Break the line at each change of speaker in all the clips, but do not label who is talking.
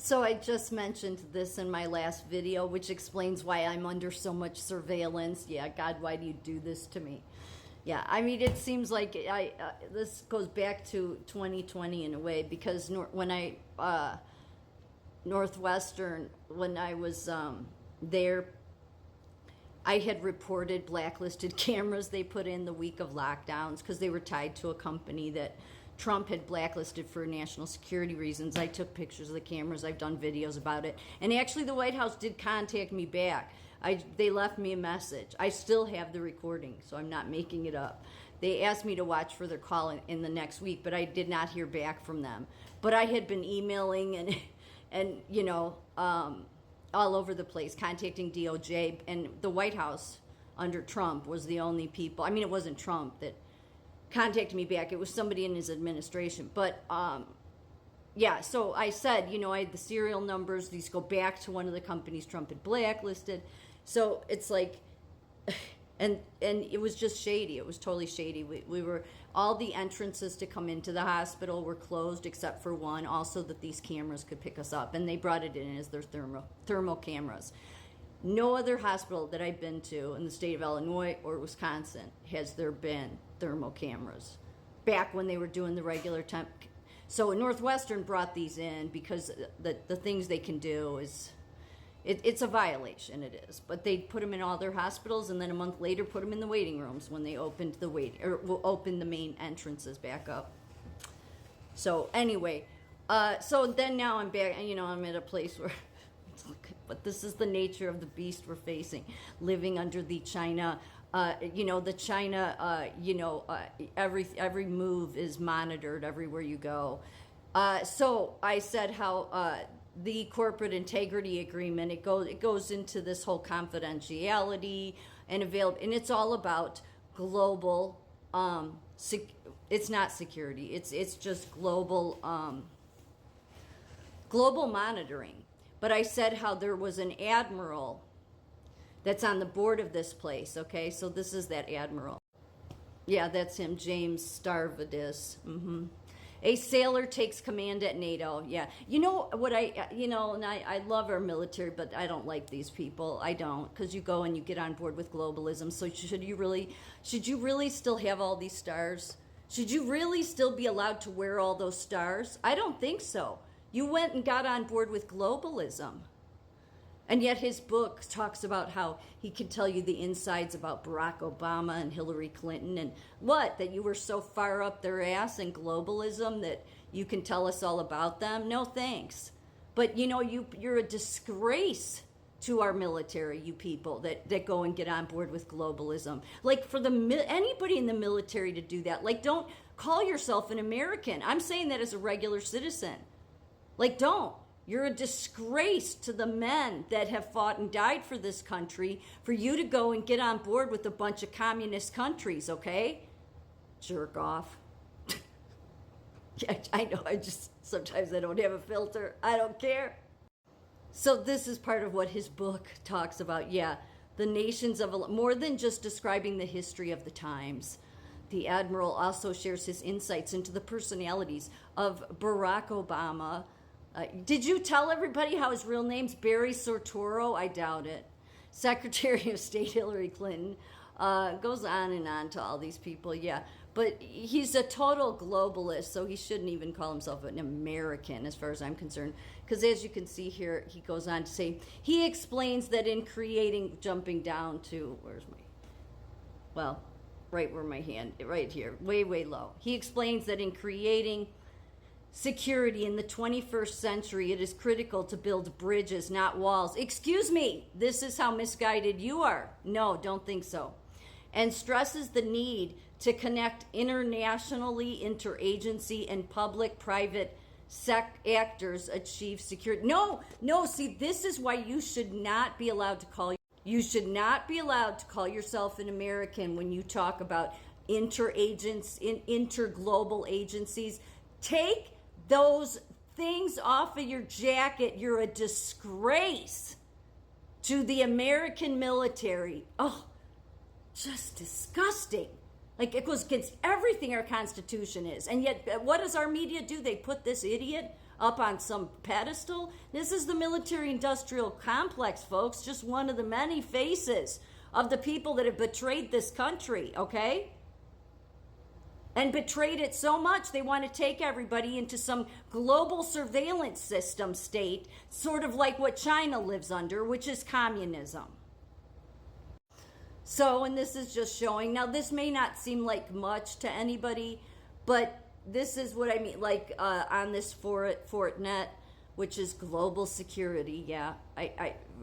So I just mentioned this in my last video, which explains why I'm under so much surveillance. Yeah, God, why do you do this to me? Yeah, I mean, it seems like this goes back to 2020 in a way, because Northwestern, when I was there, I had reported blacklisted cameras they put in the week of lockdowns because they were tied to a company that Trump had blacklisted for national security reasons. I took pictures of the cameras. I've done videos about it. And actually, the White House did contact me back. They left me a message. I still have the recording, so I'm not making it up. They asked me to watch for their call in the next week, but I did not hear back from them. But I had been emailing and all over the place, contacting DOJ, and the White House under Trump was the only people. I mean, it wasn't Trump that contacted me back. It was somebody in his administration. But yeah, so I said, I had the serial numbers. These go back to one of the companies Trump had blacklisted. So it's like, and it was just shady. It was totally shady. We were, all the entrances to come into the hospital were closed except for one, also that these cameras could pick us up. And they brought it in as their thermal cameras. No other hospital that I've been to in the state of Illinois or Wisconsin has there been thermal cameras back when they were doing the regular temp. So Northwestern brought these in because the things they can do is, it's a violation, it is. But they put them in all their hospitals, and then a month later put them in the waiting rooms when they opened opened the main entrances back up. So anyway, so then now I'm back, I'm at a place where, but this is the nature of the beast we're facing, living under the China. The China, every move is monitored everywhere you go. So I said how the corporate integrity agreement, it goes into this whole confidentiality and and it's all about global. It's not security. It's just global monitoring. But I said how there was an admiral that's on the board of this place, okay? So this is that admiral. Yeah, that's him, James Stavridis. A sailor takes command at NATO. Yeah. You know what and I love our military, but I don't like these people. I don't, because you go and you get on board with globalism. So should you really still have all these stars? Should you really still be allowed to wear all those stars? I don't think so. You went and got on board with globalism. And yet his book talks about how he can tell you the insides about Barack Obama and Hillary Clinton, and that you were so far up their ass in globalism that you can tell us all about them. No thanks. But you're a disgrace to our military, you people that go and get on board with globalism. Like, for anybody in the military to do that, like, don't call yourself an American. I'm saying that as a regular citizen. Like, don't. You're a disgrace to the men that have fought and died for this country, for you to go and get on board with a bunch of communist countries, okay? Jerk off. Yeah, I know, sometimes I don't have a filter. I don't care. So this is part of what his book talks about. Yeah, the nations of, more than just describing the history of the times. The admiral also shares his insights into the personalities of Barack Obama. Did you tell everybody how his real name's Barry Soetoro? I doubt it. Secretary of State Hillary Clinton. Goes on and on to all these people, yeah. But he's a total globalist, so he shouldn't even call himself an American as far as I'm concerned. Because as you can see here, he goes on to say, he explains that in creating, jumping down to, right where my hand, right here, way, way low. He explains that in creating security in the 21st century, it is critical to build bridges, not walls. Excuse me, this is how misguided you are. No, don't think so. And stresses the need to connect internationally, interagency, and public-private actors achieve security. No, see, this is why you should not be allowed to call yourself an American when you talk about interglobal agencies. Take those things off of your jacket. You're a disgrace to the American military. Oh, just disgusting. Like, it goes against everything our Constitution is. And yet, what does our media do? They put this idiot up on some pedestal. This is the military industrial complex, folks, just one of the many faces of the people that have betrayed this country, okay? And betrayed it so much they want to take everybody into some global surveillance system state, sort of like what China lives under, which is communism. So, and this is just showing, now this may not seem like much to anybody, but this is what I mean, like on this Fortinet, which is global security, yeah,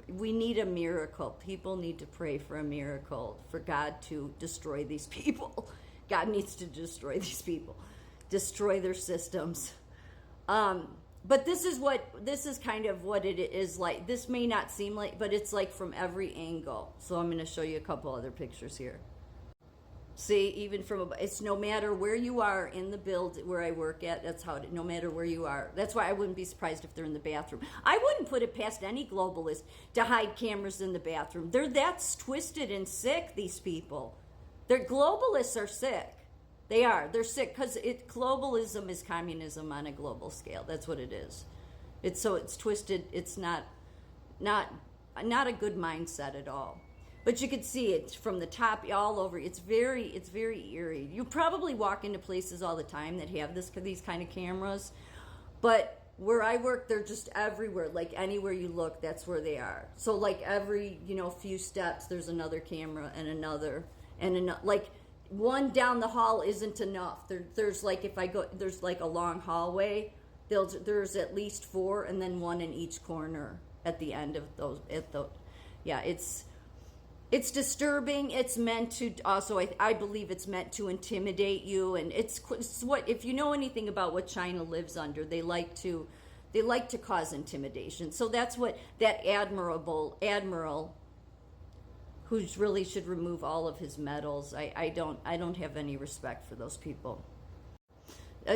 we need a miracle. People need to pray for a miracle, for God to destroy these people. God needs to destroy these people, destroy their systems. But this is kind of what it is like. This may not seem like, but it's like from every angle. So I'm going to show you a couple other pictures here. See, even from, it's no matter where you are in the build where I work at, that's how no matter where you are. That's why I wouldn't be surprised if they're in the bathroom. I wouldn't put it past any globalist to hide cameras in the bathroom. They're that's twisted and sick, these people. Their globalists are sick. They are. They're sick because globalism is communism on a global scale. That's what it is. It's twisted. It's not a good mindset at all. But you can see it from the top all over. It's very eerie. You probably walk into places all the time that have these kind of cameras, but where I work, they're just everywhere. Like anywhere you look, that's where they are. So like every few steps, there's another camera and another. Like one down the hall isn't enough. There's like, if I go, there's like a long hallway. There's at least 4, and then 1 in each corner at the end of those. It's disturbing. It's meant to also, I believe it's meant to intimidate you, and it's what, if you know anything about what China lives under, they like to cause intimidation. So that's what that admiral who really should remove all of his medals. I don't have any respect for those people.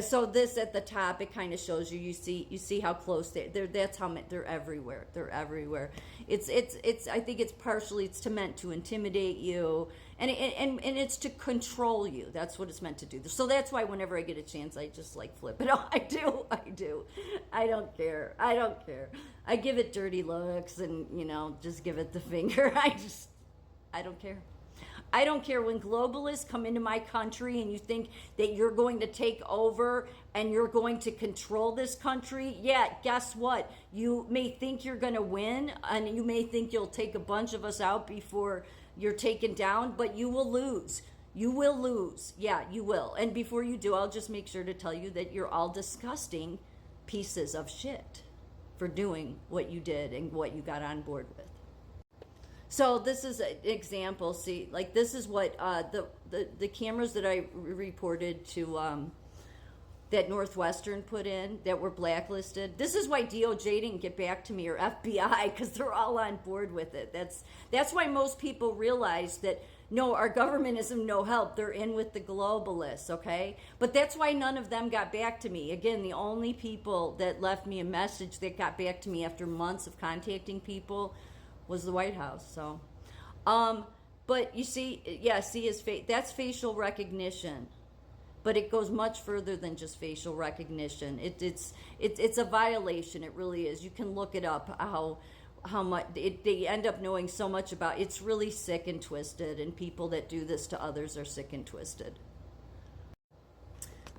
So this at the top, it kind of shows you. You see how close they're. That's how they're everywhere. They're everywhere. It's. I think it's partially meant to intimidate you, and it's to control you. That's what it's meant to do. So that's why whenever I get a chance, I just like flip it off. I do. I don't care. I give it dirty looks and just give it the finger. I don't care. I don't care when globalists come into my country and you think that you're going to take over and you're going to control this country. Yeah, guess what? You may think you're going to win, and you may think you'll take a bunch of us out before you're taken down, but you will lose. You will lose. Yeah, you will. And before you do, I'll just make sure to tell you that you're all disgusting pieces of shit for doing what you did and what you got on board with. So this is an example. See, like this is what the cameras that I reported to that Northwestern put in that were blacklisted. This is why DOJ didn't get back to me, or FBI, because they're all on board with it. That's why most people realize that no, our government is of no help. They're in with the globalists, okay? But that's why none of them got back to me. Again, the only people that left me a message that got back to me after months of contacting people was the White House. So, but you see, his face. That's facial recognition, but it goes much further than just facial recognition. It's a violation. It really is. You can look it up. How much they end up knowing so much about. It's really sick and twisted, and people that do this to others are sick and twisted.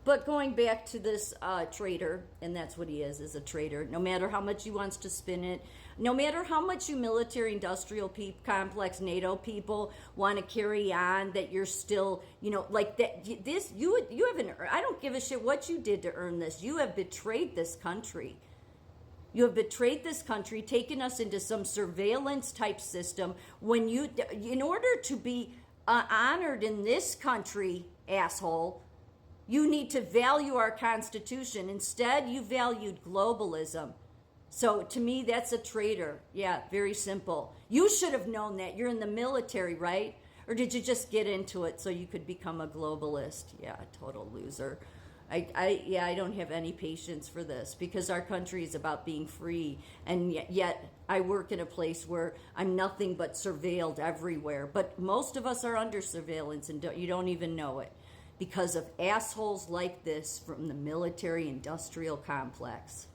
But going back to this traitor, and that's what he is a traitor. No matter how much he wants to spin it, no matter how much you military-industrial complex NATO people want to carry on, that you're still, like that. This you haven't. I don't give a shit what you did to earn this. You have betrayed this country. You have betrayed this country, taken us into some surveillance type system. When in order to be honored in this country, asshole, you need to value our Constitution. Instead, you valued globalism. So to me, that's a traitor. Yeah, very simple. You should have known that. You're in the military, right? Or did you just get into it so you could become a globalist? Yeah, total loser. I don't have any patience for this, because our country is about being free, and yet I work in a place where I'm nothing but surveilled everywhere. But most of us are under surveillance, and you don't even know it, because of assholes like this from the military-industrial complex.